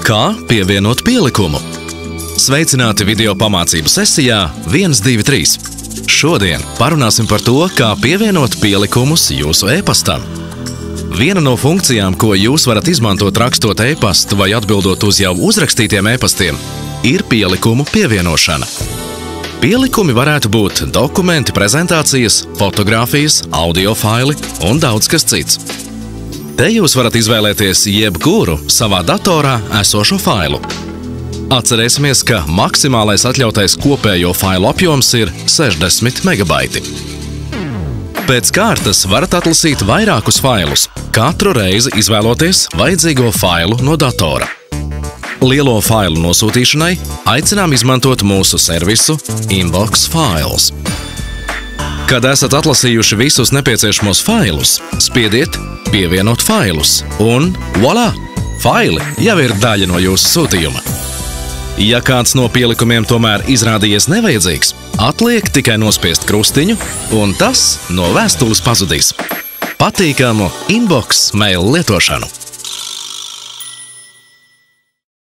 Kā pievienot pielikumu? Sveicināti video pamācību sesijā 1, 2, 3. Šodien parunāsim par to, kā pievienot pielikumus jūsu e-pastam. Viena no funkcijām, ko jūs varat izmantot rakstot e-pastu vai atbildot uz jau uzrakstītiem e-pastiem, ir pielikumu pievienošana. Pielikumi varētu būt dokumenti, prezentācijas, fotogrāfijas, audio faili un daudz kas cits. Te jūs varat izvēlēties jebkuru savā datorā esošo failu. Atcerēsimies, ka maksimālais atļautais kopējo failu apjoms ir 60 megabaiti. Pēc kārtas varat atlasīt vairākus failus, katru reizi izvēloties vajadzīgo failu no datora. Lielo failu nosūtīšanai aicinām izmantot mūsu servisu Inbox Files. Kad esat atlasījuši visus nepieciešamos failus, spiediet Pievienot failus un voilà! Faili jau ir daļa no jūsu sūtījuma. Ja kāds no pielikumiem tomēr izrādījies nevajadzīgs, atliek tikai nospiest krustiņu un tas no vēstules pazudīs. Patīkamu Inbox mail lietošanu!